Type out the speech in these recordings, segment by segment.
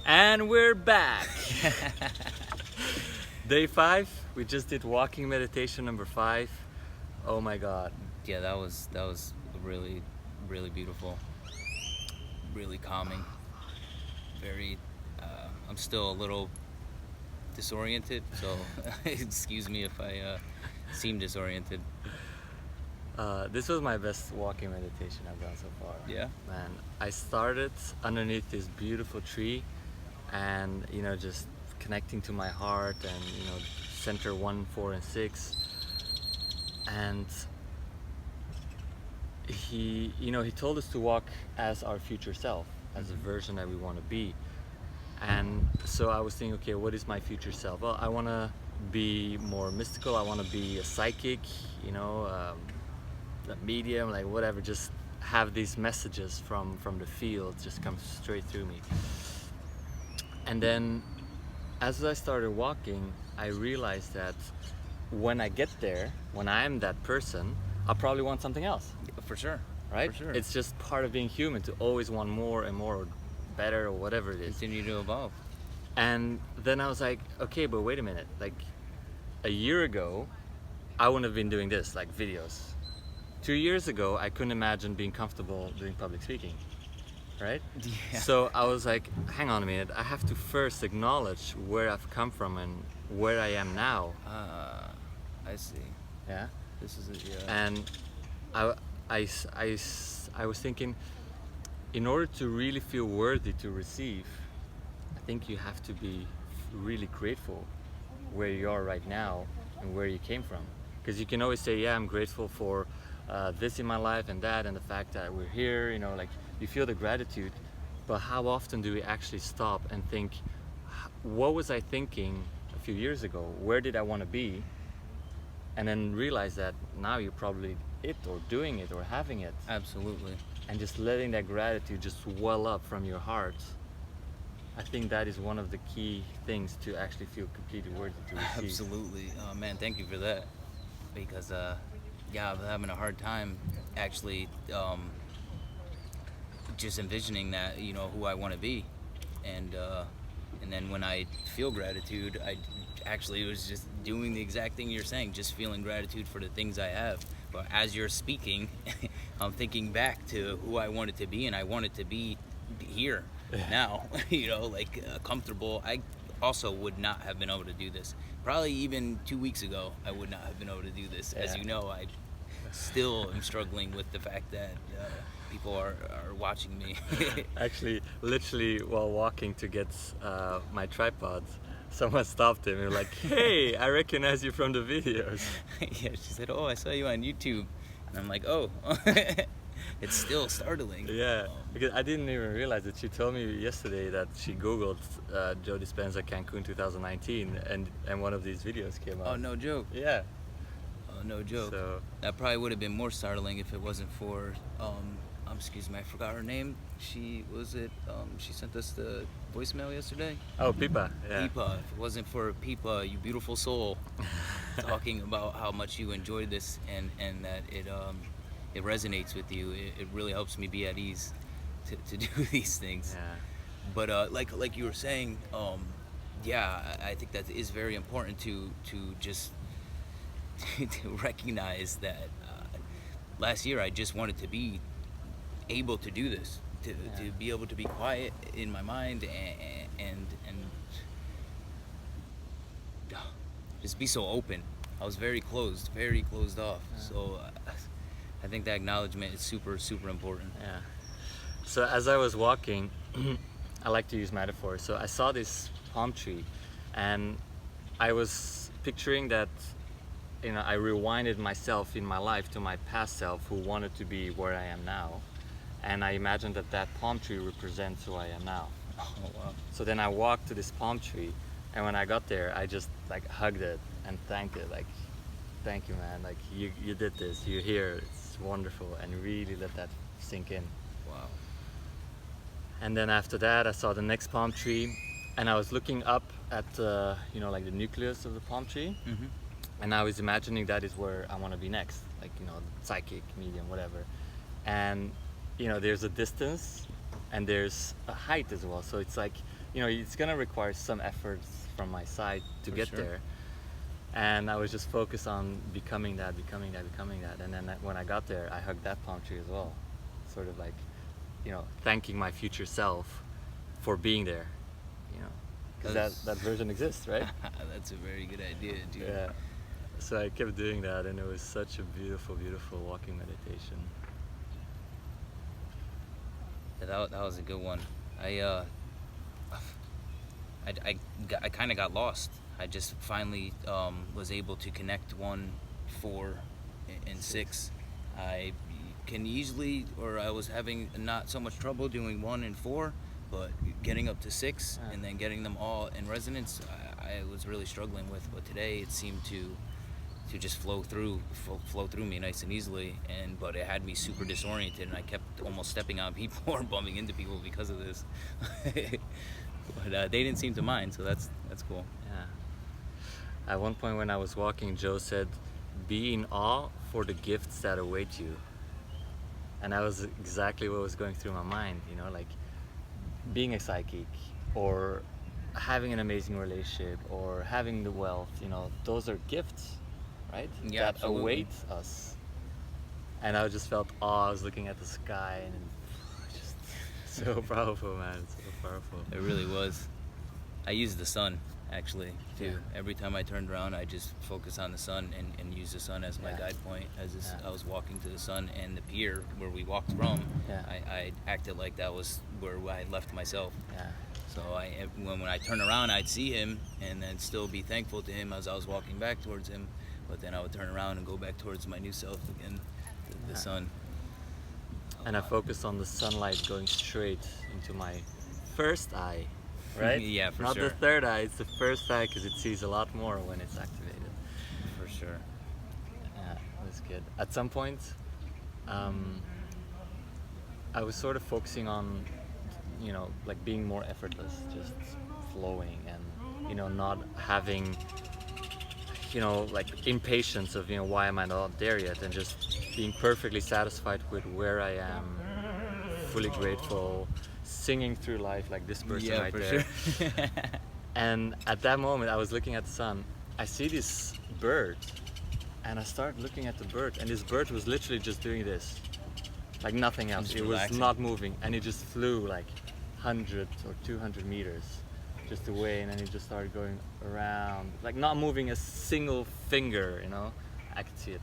And we're back. Day 5. We just did walking meditation number 5. Oh my God. Yeah, that was really, really beautiful, really calming. Very. I'm still a little disoriented, so excuse me if I seem disoriented. This was my best walking meditation I've done so far. Yeah. Man, I started underneath this beautiful tree, and just connecting to my heart, and center 1, 4, and 6. And he told us to walk as our future self, as a version that we want to be. And so I was thinking, okay, what is my future self? Well, I want to be more mystical. I want to be a psychic, a medium, like whatever. Just have these messages from the field just come straight through me. And then, as I started walking, I realized that when I get there, when I'm that person, I'll probably want something else. For sure. Right? For sure. It's just part of being human to always want more and more, or better, or whatever it is. Continue to evolve. And then I was like, okay, but wait a minute. Like, a year ago, I wouldn't have been doing this, like videos. 2 years ago, I couldn't imagine being comfortable doing public speaking, right? Yeah. So I was like, hang on a minute. I have to first acknowledge where I've come from and where I am now. I see. Yeah. This is it. Yeah. And I was thinking, in order to really feel worthy to receive, I think you have to be really grateful where you are right now and where you came from. Because you can always say, yeah, I'm grateful for this in my life and that, and the fact that we're here, like you feel the gratitude, but how often do we actually stop and think, what was I thinking a few years ago? Where did I want to be? And then realize that now you're probably it, or doing it, or having it. Absolutely. And just letting that gratitude just well up from your heart. I think that is one of the key things to actually feel completely worthy to receive. Absolutely. Oh man, thank you for that. Because yeah, I'm having a hard time actually just envisioning that, who I want to be. And then when I feel gratitude, I actually was just doing the exact thing you're saying, just feeling gratitude for the things I have. But as you're speaking, I'm thinking back to who I wanted to be, and I wanted to be here now, comfortable. I also would not have been able to do this. Probably even 2 weeks ago, I would not have been able to do this. Yeah. As you know, I still am struggling with the fact that people are watching me. Actually, literally while walking to get my tripod, someone stopped him and was like, hey, I recognize you from the videos. Yeah, she said, oh, I saw you on YouTube. And I'm like, oh. It's still startling. Yeah, because I didn't even realize that she told me yesterday that she Googled Joe Dispenza Cancun 2019, and one of these videos came out. Oh, no joke. Yeah. Oh, no joke. So, that probably would have been more startling if it wasn't for, excuse me, I forgot her name. She sent us the voicemail yesterday. oh, Pipa. Yeah. Pipa. If it wasn't for Pipa, you beautiful soul, talking about how much you enjoyed this and that it resonates with you. It really helps me be at ease to do these things. Yeah. But like you were saying, yeah, I think that is very important to just to recognize that last year I just wanted to be able to do this, to be able to be quiet in my mind and just be so open. I was very closed off. Yeah. So I think that acknowledgement is super, super important. Yeah. So as I was walking, I like to use metaphors. So I saw this palm tree, and I was picturing that, I rewinded myself in my life to my past self who wanted to be where I am now. And I imagined that palm tree represents who I am now. Oh, wow. So then I walked to this palm tree, and when I got there, I just hugged it and thanked it. Like, thank you, man. Like, you did this. You're here. It's wonderful. And really let that sink in. Wow. And then after that, I saw the next palm tree, and I was looking up at the nucleus of the palm tree. Mm-hmm. And I was imagining that is where I want to be next, psychic, medium, whatever. And there's a distance and there's a height as well. So it's like, you know, it's gonna require some efforts from my side to For get sure. there. And I was just focused on becoming that. And then when I got there, I hugged that palm tree as well, sort of like, you know, thanking my future self for being there, you know, because that version exists, right? That's a very good idea, dude. Yeah. So I kept doing that, and it was such a beautiful, beautiful walking meditation. Yeah, that was a good one. I kind of got lost. I just finally was able to connect 1, 4, and 6. I can easily, or I was having not so much trouble doing 1 and 4, but getting up to 6 and then getting them all in resonance, I was really struggling with. But today it seemed to just flow through me nice and easily, but it had me super disoriented, and I kept almost stepping on people or bumping into people because of this. But they didn't seem to mind, so that's cool. Yeah. At one point when I was walking, Joe said, "Be in awe for the gifts that await you." And that was exactly what was going through my mind, you know, like being a psychic, or having an amazing relationship, or having the wealth, you know, those are gifts, right? Yeah, that absolutely. await us. And I just felt awe. I was looking at the sky, and just so powerful, man. So powerful. It really was. I used the sun, actually, too. Yeah. Every time I turned around, I just focused on the sun and used the sun as my Yeah. guide point. Yeah. I was walking to the sun and the pier where we walked from, Yeah. I acted like that was where I had left myself. Yeah. So when I turn around, I'd see him and then still be thankful to him as I was walking back towards him. But then I would turn around and go back towards my new self again, the Yeah. sun. And I focused on the sunlight going straight into my first eye, right? Yeah, for Not sure. the third eye, it's the first eye, because it sees a lot more when it's activated. For sure. Yeah, it was good. At some point, I was sort of focusing on, you know, like being more effortless, just flowing, and, you know, not having, you know, like impatience of, you know, why am I not there yet, and just being perfectly satisfied with where I am, fully grateful, singing through life like this person Yeah, right for there. sure. And at that moment, I was looking at the sun. I see this bird, and I start looking at the bird, and this bird was literally just doing this, like nothing else. Just It relaxing. was not moving, and it just flew like 100 or 200 meters just away, and then it just started going around, like not moving a single finger, you know. I could see it.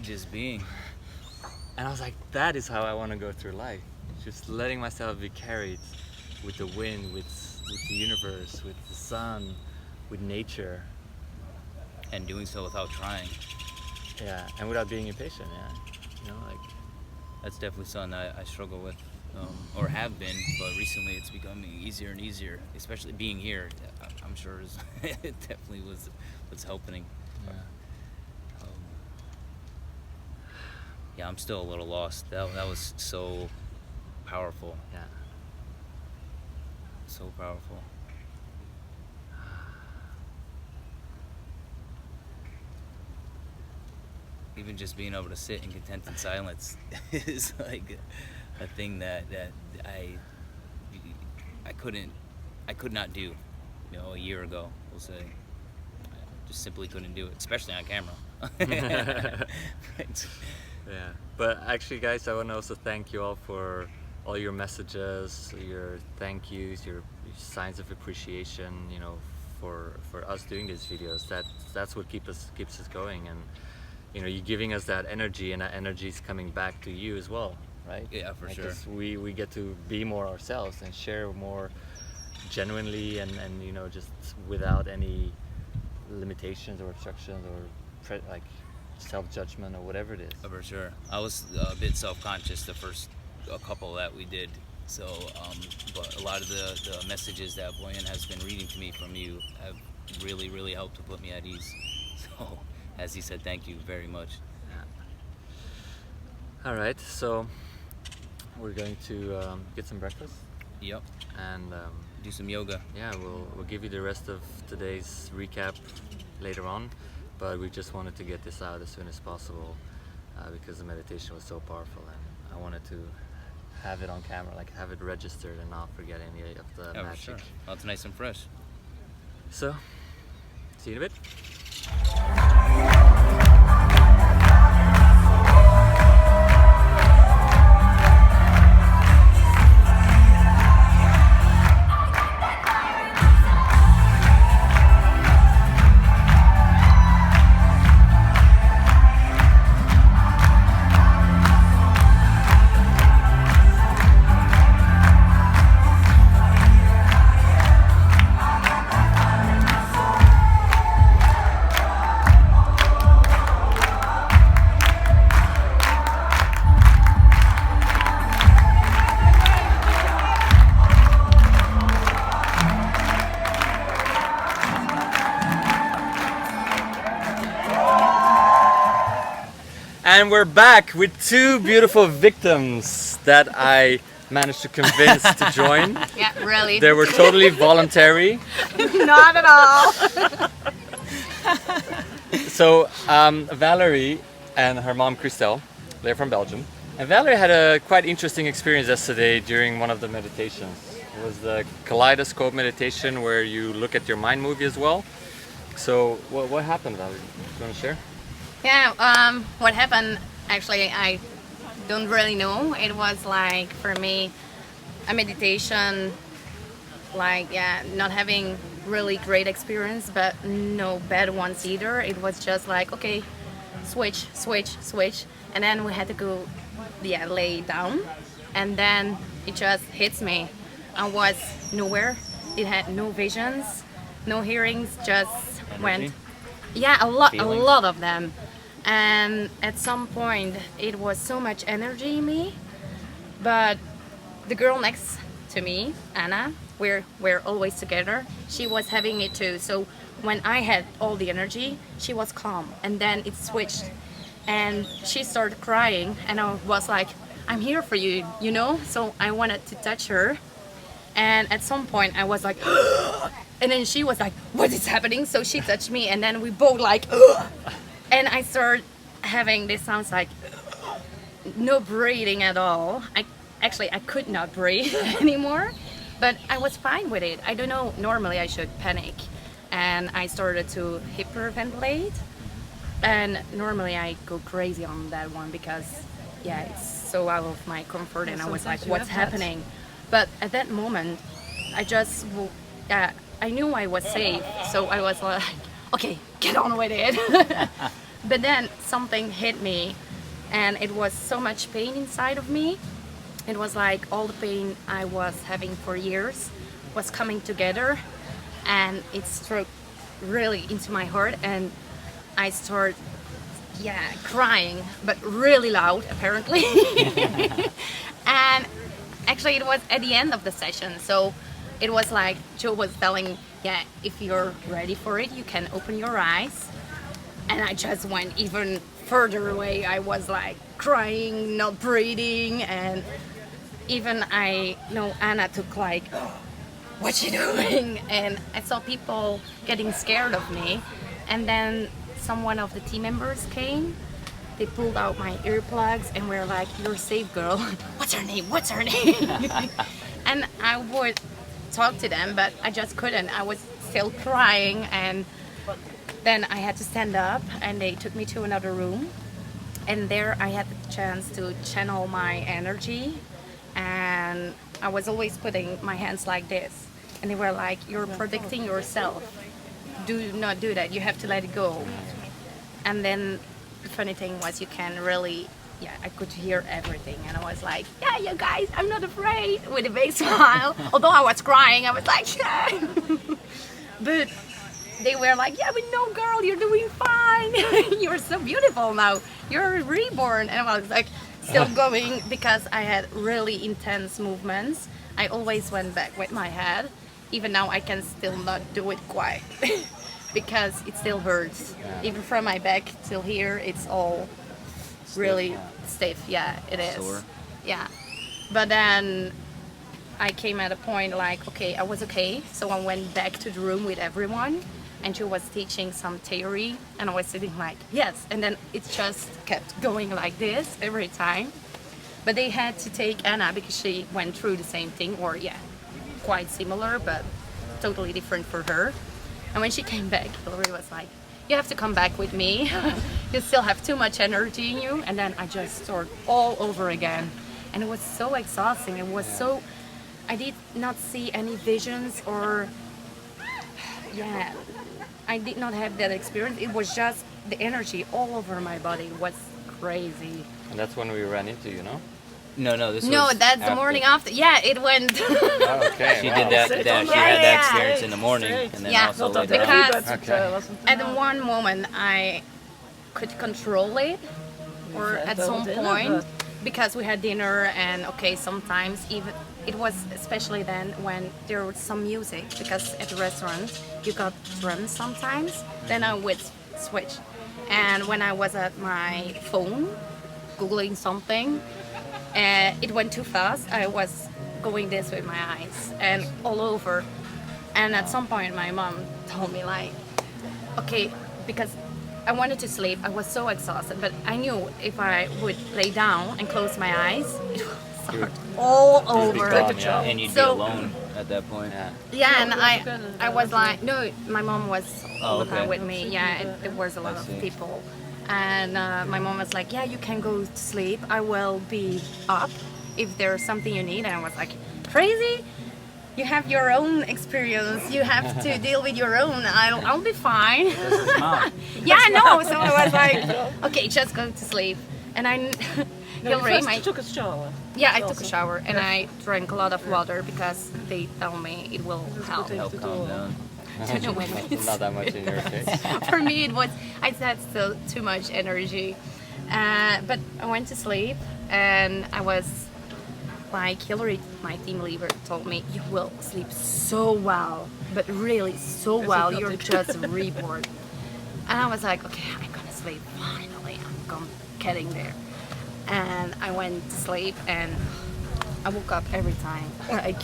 Just being. And I was like, that is how I want to go through life. Just letting myself be carried with the wind, with the universe, with the sun, with nature. And doing so without trying. Yeah, and without being impatient, yeah. You know, like, That's definitely something I struggle with, or have been, but recently it's becoming easier and easier, especially being here. I'm sure it definitely was what's helping. yeah. Yeah, I'm still a little lost. That was so powerful. Yeah. So powerful. Even just being able to sit in contented silence is like a thing that I could not do, you know, a year ago, we'll say. I just simply couldn't do it, especially on camera. Right. Yeah, but actually, guys, I want to also thank you all for all your messages, your thank yous, your signs of appreciation. You know, for us doing these videos. That's what keeps us going, and you know, you're giving us that energy, and that energy is coming back to you as well, right? Yeah, for sure. Because we get to be more ourselves and share more genuinely, and you know, just without any limitations or obstructions or like self-judgment or whatever it is. For sure. I was a bit self-conscious the first couple that we did. So, but a lot of the messages that Boyan has been reading to me from you have really, really helped to put me at ease. So, as he said, thank you very much. All right, so we're going to get some breakfast, Yep. and Do some yoga. yeah, we'll give you the rest of today's recap later on, but we just wanted to get this out as soon as possible because the meditation was so powerful, and I wanted to have it on camera, like have it registered and not forget any of the Yeah, for magic. sure. Well, it's nice and fresh. So, see you in a bit. And we're back with two beautiful victims that I managed to convince to join. Yeah, really. They were totally voluntary. Not at all. So Valerie and her mom Christelle, they're from Belgium. And Valerie had a quite interesting experience yesterday during one of the meditations. It was the kaleidoscope meditation where you look at your mind movie as well. So what happened, Valerie? You want to share? Yeah, what happened, actually, I don't really know. It was like, for me, a meditation, like, yeah, not having really great experience, but no bad ones either. It was just like, okay, switch, switch, switch. And then we had to go, yeah, lay down. And then it just hits me. I was nowhere. It had no visions, no hearings, just went. Energy? Yeah, a lot Feelings? of them. And at some point, it was so much energy in me. But the girl next to me, Anna, we're always together. She was having it too. So when I had all the energy, she was calm. And then it switched. And she started crying. And I was like, I'm here for you, you know? So I wanted to touch her. And at some point, I was like, and then she was like, what is happening? So she touched me, and then we both like, and I started having this sounds like no breathing at all. I could not breathe anymore, but I was fine with it. I don't know, normally I should panic, and I started to hyperventilate, and normally I go crazy on that one because, yeah, it's so out of my comfort, and I was like, what's happening? But at that moment, I just, I knew I was safe, so I was like, okay, get on with it. But then something hit me, and it was so much pain inside of me. It was like all the pain I was having for years was coming together, and it struck really into my heart, and I started, yeah, crying, but really loud, apparently. And actually, it was at the end of the session, so it was like Joe was telling, yeah, if you're ready for it, you can open your eyes. And I just went even further away. I was like crying, not breathing, and even I know Anna took like, what you doing? And I saw people getting scared of me. And then one of the team members came. They pulled out my earplugs and were like, you're safe, girl. What's her name? What's her name? And I would talk to them, but I just couldn't. I was still crying, and then I had to stand up, and they took me to another room. And there I had the chance to channel my energy, and I was always putting my hands like this. And they were like, you're protecting yourself. Do not do that. You have to let it go. And then the funny thing was, you can really, yeah, I could hear everything, and I was like, yeah, you guys, I'm not afraid, with a big smile. Although I was crying, I was like, yeah. But they were like, yeah, but no, girl, you're doing fine. You're so beautiful now. You're reborn. And I was like, still going, because I had really intense movements. I always went back with my head. Even now, I can still not do it quite. Because it still hurts. Even from my back till here, it's all really stiff. Yeah, it is. Sore. Yeah. But then I came at a point like, okay, I was okay. So I went back to the room with everyone, and she was teaching some theory, and I was sitting like, yes. And then it just kept going like this every time. But they had to take Anna because she went through the same thing, or yeah, quite similar, but totally different for her. And when she came back, Hillary was like, you have to come back with me. You still have too much energy in you. And then I just started all over again. And it was so exhausting. It was so, I did not see any visions or, yeah, I did not have that experience. It was just the energy all over my body. It was crazy. And that's when we ran into you, no? No, this No, was that's the morning after. Yeah, it went. Oh, okay. She wow. did that. She had that experience in the morning, and then Yeah, also not later on. because at one moment I could control it, or at some point, because we had dinner and okay, sometimes even it was especially then when there was some music, because at the restaurant you got drums sometimes. Then I would switch, and when I was at my phone googling something, it went too fast. I was going this with my eyes and all over. And at some point, my mom told me like, okay, because I wanted to sleep. I was so exhausted, but I knew if I would lay down and close my eyes, it would start all over. gone, yeah. And you'd be So- alone at that point. Yeah. Yeah, and I was like, no, my mom was all the okay. time with me. Yeah, it was a lot I of see. people. And my mom was like, yeah, you can go to sleep. I will be up if there's something you need. And I was like, crazy? You have your own experience. You have to deal with your own. I'll be fine. Mom. Yeah, I know. So I was like, okay, just go to sleep. And I, Hillary, my took a shower. yeah, I took a shower and I drank a lot of water because they tell me it will help. Help calm down. To the women. Not that much in your face. For me, it was I had still too much energy, but I went to sleep and I was like Hillary, my team leader, told me you will sleep so well, but really so well. You're just reborn. And I was like, okay, I'm gonna sleep. Finally, getting there. And I went to sleep and I woke up every time, like.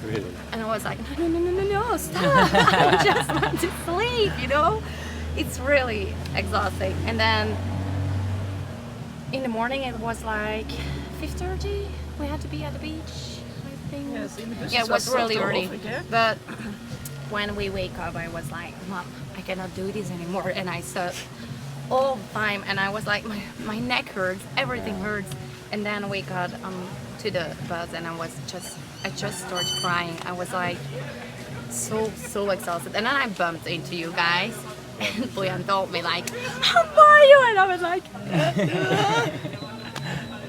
Really? And I was like, no, stop. I just want to sleep, you know? It's really exhausting. And then in the morning it was like 5:30. We had to be at the beach, I think. Yes, in the business Yeah, it was really restaurant, early. yeah. But when we wake up, I was like, Mom, I cannot do this anymore. And I sat all the time and I was like, my neck hurts, everything hurts. And then we got to the bus and I just started crying. I was like so exhausted. And then I bumped into you guys and Boyan told me like, how are you? And I was like,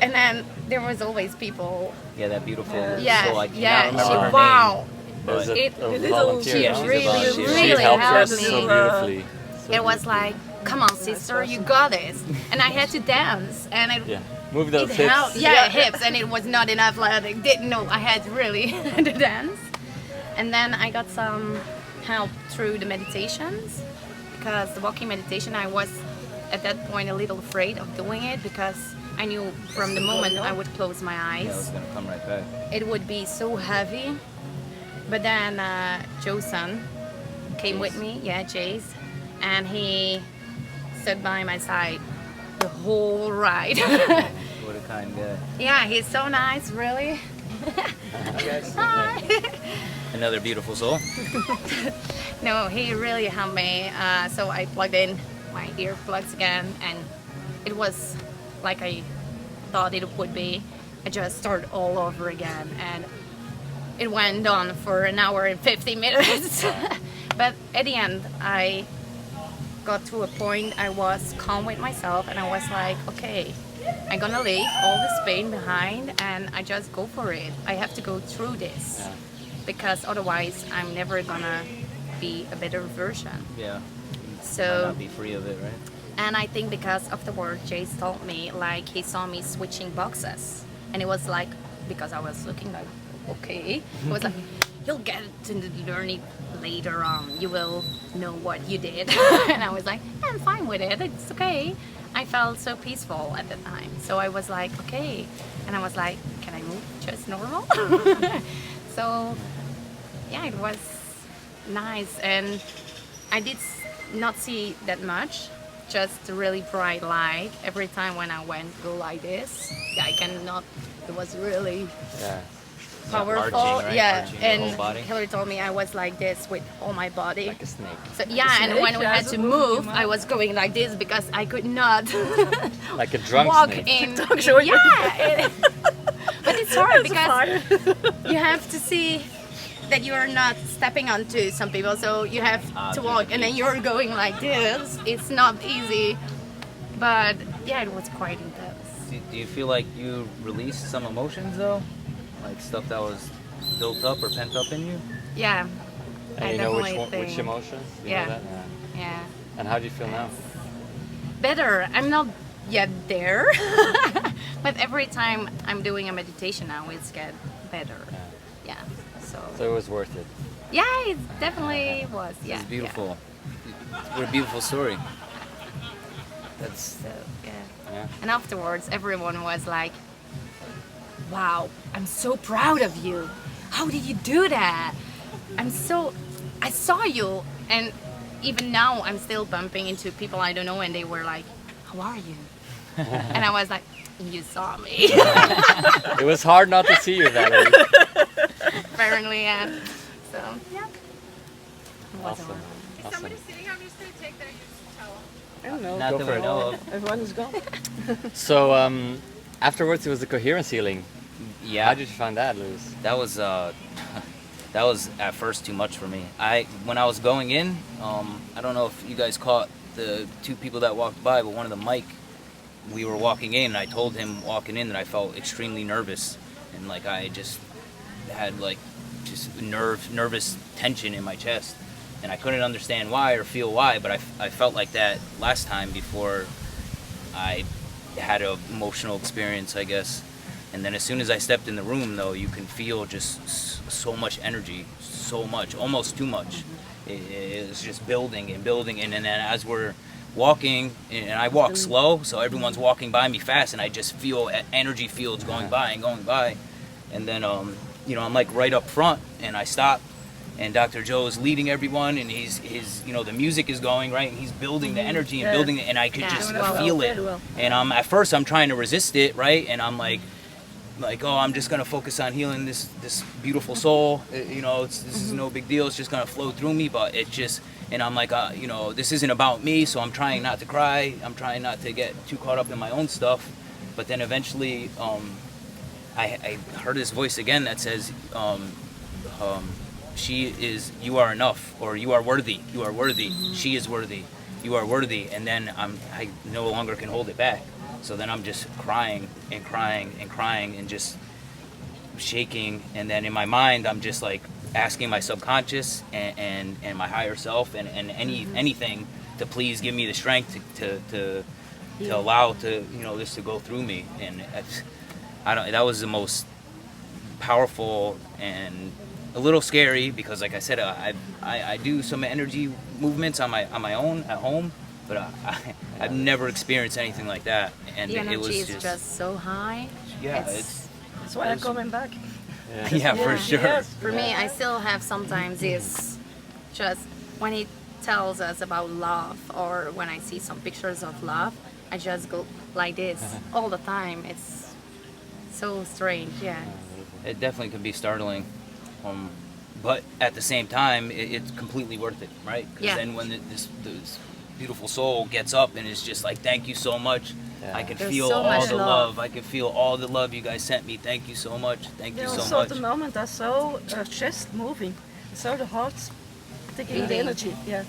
and then there was always people. Yeah, that beautiful Yeah, soul. I cannot yeah, remember her wow. Was it It- a little- volunteer? Yeah, no? she's a really, volunteer. She really helped helped us me. so beautifully. So It was beautifully. like, come on, sister, you got this. And I had to dance, and it Yeah. Move those it hips. helped. Yeah, hips, and it was not enough. Like I didn't know I had really to dance. And then I got some help through the meditations, because the walking meditation, I was at that point a little afraid of doing it because I knew from the moment I would close my Yeah, I was eyes, gonna come right back. it would be so heavy. But then Joe's son came with me, yeah, Jace, and he stood by my side the whole ride. What a kind guy. Yeah, he's so nice, really. Hi. Another beautiful soul. No, he really helped me. So I plugged in my earplugs again, and it was like I thought it would be. I just started all over again, and it went on for an hour and 50 minutes. But at the end, I got to a point I was calm with myself, and I was like, okay, I'm gonna leave all this pain behind, and I just go for it. I have to go through this, Yeah. because otherwise I'm never gonna be a better version. Yeah. So- Might not be free of it, right? And I think because of the word Jace told me, like he saw me switching boxes, and it was like, because I was looking like, okay, it was like, you'll get to learn it later on. You will know what you did. And I was like, I'm fine with it. It's okay. I felt so peaceful at the time. So I was like, okay. And I was like, can I move just normal? So yeah, it was nice. And I did not see that much, just really bright light every time when I went go like this. I cannot. It was really Yeah. powerful. Arching, right? Yeah, Arching your and whole body. Hillary told me I was like this with all my body. Like a snake. So yeah, and snake, when we yeah, had so to moving your move, mouth. I was going like this because I could not Like a drunk walk snake. in. show you. Yeah, but it's hard because Fire. you have to see that you are not stepping onto some people, so you have to walk, and then you're going like this. It's not easy, but yeah, it was quite intense. Do you feel like you released some emotions though, like stuff that was built up or pent up in you? Yeah, And I you know definitely which think- emotions? You Yeah. know that? Yeah. yeah. And how do you feel now? Better. I'm not yet there, but every time I'm doing a meditation now, it's get better. Yeah. So it was worth it. Yeah, it definitely was. Yeah. It's beautiful. What a beautiful story. That's So yeah. Yeah. And afterwards, everyone was like, "Wow, I'm so proud of you. How did you do that? I saw you, and even now I'm still bumping into people I don't know, and they were like, "How are you?" And I was like, "You saw me." It was hard not to see you, Valerie. Apparently, yeah. So yeah. It was Awesome. a lot. Is Awesome. somebody sitting? I'm just going to take their towel. I don't know. not Go that for we it. know of. Everyone is gone. So afterwards, it was the coherence healing. Yeah. How did you find that, Luis? That was that was at first too much for me. When I was going in, I don't know if you guys caught the two people that walked by, but one of them, Mike, we were walking in, and I told him walking in that I felt extremely nervous, and like I just had like just nervous tension in my chest, and I couldn't understand why or feel why, but I felt like that last time before I had an emotional experience, I guess. And then as soon as I stepped in the room, though, you can feel just so much energy, so much, almost too much. It's just building and building, and then as we're walking, and I walk slow, so everyone's walking by me fast, and I just feel energy fields going by, and then you know, I'm like right up front, and I stop, and Dr. Joe is leading everyone, and he's you know, the music is going right, and he's building the energy and Yeah. building it, and I could Yeah. just Doing it feel well, it, very well. and at first I'm trying to resist it, right, and I'm like, oh, I'm just gonna focus on healing this beautiful soul. You know, this is no big deal. It's just gonna flow through me. But it just, and I'm like, you know, this isn't about me. So I'm trying not to cry. I'm trying not to get too caught up in my own stuff. But then eventually, I heard this voice again that says, you are enough, or you are worthy. You are worthy. She is worthy. You are worthy. And then I no longer can hold it back. So then I'm just crying and crying and crying and just shaking. And then in my mind, I'm just like asking my subconscious and my higher self and anything to please give me the strength to allow this to go through me. And that was the most powerful and a little scary, because like I said, I do some energy movements on my own at home. But I've never experienced anything like that, and The it was energy is just so high. yeah, it's- That's why I'm coming back. yeah, for sure. Yes. For me, I still have sometimes this, just when it tells us about love, or when I see some pictures of love, I just go like this all the time. It's so strange, yeah. It definitely can be startling, but at the same time, it's completely worth it, right? Because Yeah. then when this beautiful soul gets up and is just like, thank you so much. Yeah. I can There's feel so all much the love. love. I can feel all the love you guys sent me. Thank you so much. Thank you Yeah, so also much. at the moment I saw her chest moving. I saw the heart taking the energy. Yeah.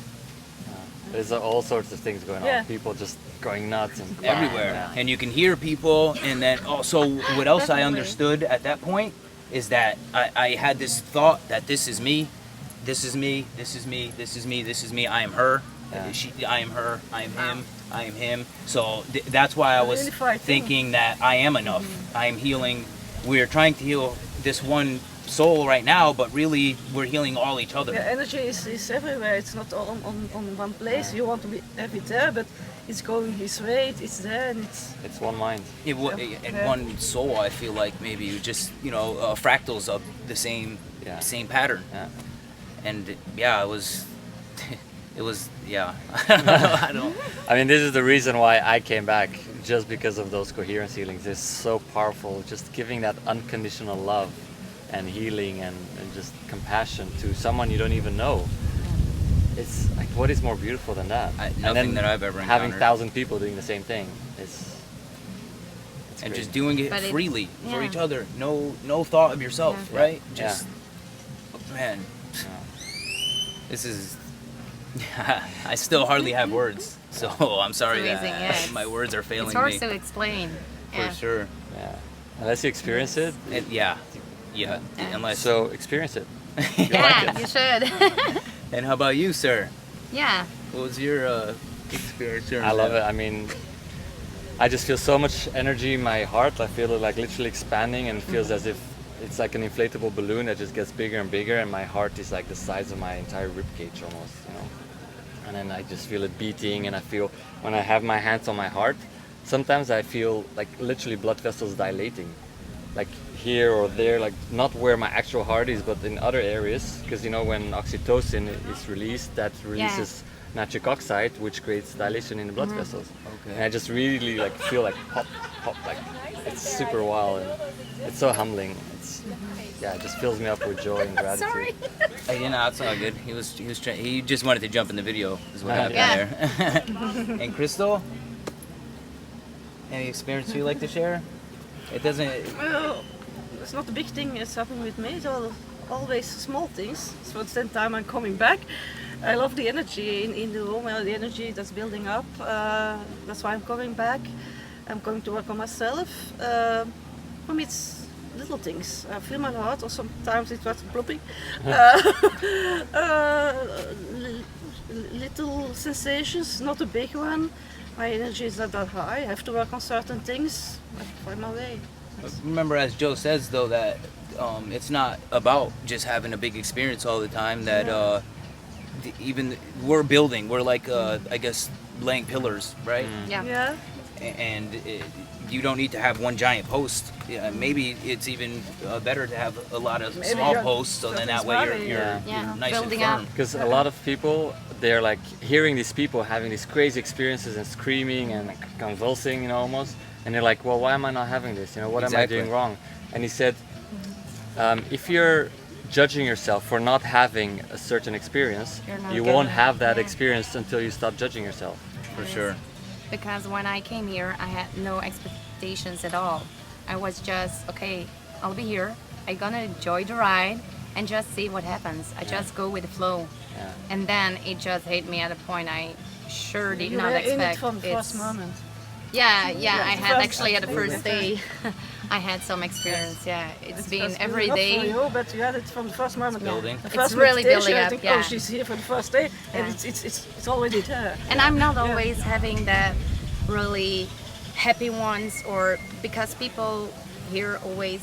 There's all sorts of things going Yeah. on. People just going nuts and Everywhere, Yeah. and you can hear people. And then also, what else I Definitely. understood at that point is that I had this thought that this is me, this is me, this is me, this is me, this is me. I am her. Yeah. I am her. I am him. I am him. So that's why I was Unified thing. thinking that I am enough. I am healing. We're trying to heal this one soul right now, but really we're healing all each other. Yeah, energy is everywhere. It's not all on one place. You want to have it there, but it's going his way. It's there, and It's one mind. And Yeah. one soul, I feel like maybe just fractals of the same Yeah. same pattern. Yeah. And yeah, it was It was, yeah. I don't. I mean, this is the reason why I came back, just because of those coherence healings. It's so powerful, just giving that unconditional love and healing and just compassion to someone you don't even know. It's like, what is more beautiful than that? Nothing that I've ever having encountered. 1,000 people doing the same thing. It's And great. just doing it But freely for yeah. each other. No thought of yourself, Yeah. right? Yeah. Just, man, Yeah. this is. I still hardly have words, so I'm sorry amazing, that yeah. my words are failing It's hard me. to explain. For Yeah. sure. Yeah. Unless you experience it, Yeah. Unless. so experience it. Yeah, you should. And how about you, sir? Yeah. What was your experience? I love it. I mean, I just feel so much energy in my heart. I feel it like literally expanding, and it feels as if it's like an inflatable balloon that just gets bigger and bigger, and my heart is like the size of my entire rib cage almost, you know. And then I just feel it beating, and I feel when I have my hands on my heart, sometimes I feel like literally blood vessels dilating, like here or there, like not where my actual heart is, but in other areas, because you know when oxytocin is released, that releases nitric oxide, which creates dilation in the blood vessels. Okay. And I just really like feel like pop, pop, like it's super wild, and it's so humbling. It's yeah, it just fills me up with joy and gratitude. Sorry. You know, it's all good. He just wanted to jump in the video. Is what happened Yeah. there. And Crystal, any experience you like to share? It doesn't. Well, it's not a big thing that's happened with me. It's always small things. So at the same time I'm coming back. I love the energy in the room, the energy that's building up. That's why I'm coming back. I'm going to work on myself. For me, it's little things. I feel my heart, or sometimes it was plopping. Little sensations, not a big one. My energy is not that high. I have to work on certain things. I find my way. Remember, as Joe says, though, that it's not about just having a big experience all the time. That even we're building, we're like, I guess, laying pillars, right? Yeah. Yeah. And you don't need to have one giant post. Yeah, maybe it's even better to have a lot of Maybe small you're- post, so then that way you're Yeah. nice Building and up. firm. Because a lot of people, they're like hearing these people having these crazy experiences and screaming and like convulsing, you know, almost. And they're like, well, why am I not having this? You know, what am I Exactly. doing wrong? And he said, if you're judging yourself for not having a certain experience, You're not you gonna- won't have that yeah. experience until you stop judging yourself. For sure. Because when I came here, I had no expectations at all. I was just, okay, I'll be here. I'm gonna enjoy the ride and just see what happens. I just go with the flow. Yeah. And then it just hit me at a point I sure did You not were expect. in it from the It's- first moment. Yeah, yeah, I the had first- actually at the first absolutely. day, I had some experience. Yeah, it's been That's every not day. For you, but you had it from the first moment. building. The It's first really meditation, building I up, think, yeah. oh, she's here for the first day, and Yeah. it's already there. And I'm not always having that really happy ones, or because people here always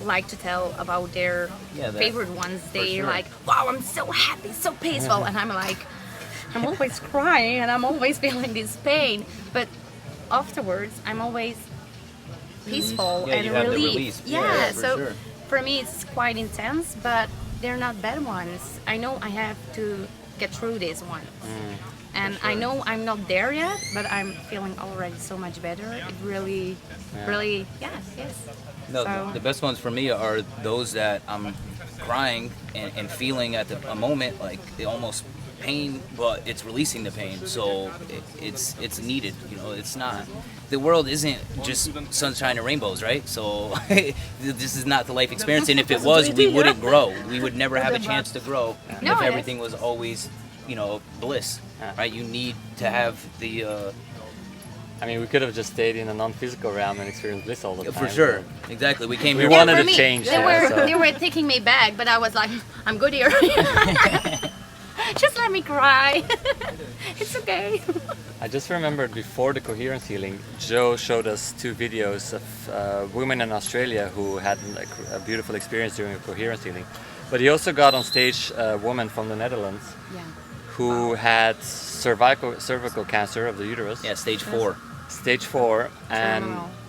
like to tell about their Yeah, that- favorite ones. They're sure. like, wow, I'm so happy, so peaceful. And I'm like, I'm always crying and I'm always feeling this pain. But afterwards, I'm always peaceful Yeah, and you have the relieved. release. Yeah, Yeah, for so sure. for me, it's quite intense, but they're not bad ones. I know I have to get through these ones. And I know I'm not there yet, but I'm feeling already so much better. It really, really, yes. No, So- the best ones for me are those that I'm crying and feeling at a moment like it almost pain, but it's releasing the pain. So it's needed. You know, it's not. The world isn't just sunshine and rainbows, right? So this is not the life experience. And if it was, we wouldn't grow. We would never have a chance to grow No, if it everything was always, bliss, right? You need to have the. I mean, we could have just stayed in a non-physical realm and experienced bliss all the time. For sure, exactly. We came We here. wanted for to me, change they that, were so- they were taking me back, but I was like, I'm good here. Just let me cry. It's okay. I just remembered before the coherence healing, Joe showed us 2 videos of women in Australia who had like a beautiful experience during a coherence healing. But he also got on stage a woman from the Netherlands Yeah. who had cervical cancer of the uterus, Yeah, stage 4. stage 4, and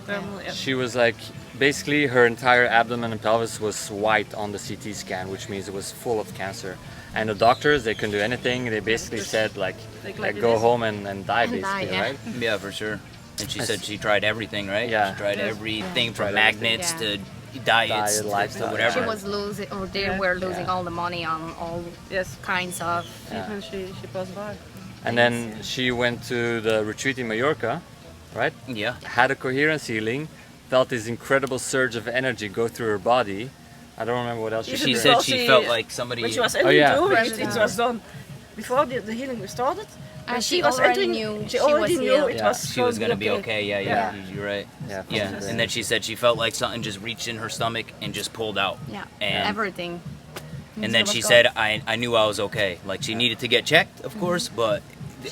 Terminal. she was like, basically her entire abdomen and pelvis was white on the CT scan, which means it was full of cancer. And the doctors, they couldn't do anything. They basically said like like go this. home and die, And die, basically, yeah. right? Yeah, for sure. And she said she tried everything, right? Yeah. She tried Yes. everything from Tried magnets everything. to diets Diet, to lifestyle, whatever. She was losing, or they Yeah. were losing Yeah. all the money on all Yes. kinds of. Even she passed by. And then she went to the retreat in Mallorca, right? Yeah. Had a coherence healing, felt this incredible surge of energy go through her body. I don't remember what else she Even She did. said because she she- felt like somebody. When she was Oh, entering yeah. the room, Right. it was done. Before the healing started, when And she she was already entering, knew she she already was knew healed. it Yeah. was she was going gonna be okay. Yeah, Yeah. You're right. Yeah, Yeah, from and then she said she felt like something just reached in her stomach and just pulled out. Yeah, And everything. and then she said, I knew I was okay. Like she needed to get checked, of course, but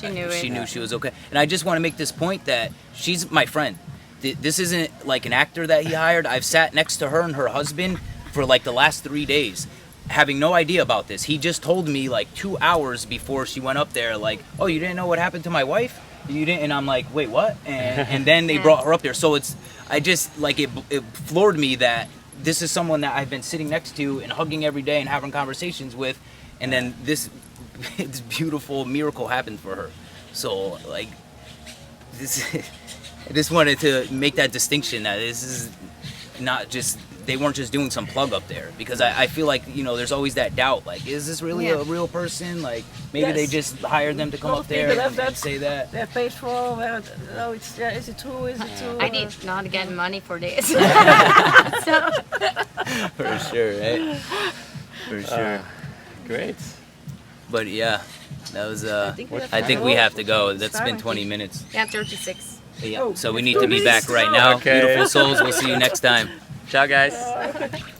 She knew it. she knew she was okay. And I just want to make this point that she's my friend. This isn't like an actor that he hired. I've sat next to her and her husband for like the last 3 days, having no idea about this. He just told me like 2 hours before she went up there, like, oh, you didn't know what happened to my wife? You didn't? And I'm like, wait, what? And then they Yeah. brought her up there. So I just like it floored me that this is someone that I've been sitting next to and hugging every day and having conversations with, and then this beautiful miracle happened for her. So like this, I just wanted to make that distinction that this is not just, they weren't just doing some plug up there, because I feel like, you know, there's always that doubt, like, is this really Yeah. a real person? Like maybe they Yes. just hired them to come Lot up of there people have and that. say that. They're paid for. Where, oh, it's yeah. Is it true? Is it true? I did not get money for this. So, For sure, right? For sure. Great. But yeah, that was I think we have to go. It's That's time, been I 20 think. minutes. yeah, 36. Yeah. Oh, So we it's need to 2 be minutes back right to go. now. Okay. Beautiful souls. We'll see you next time. Ciao, guys.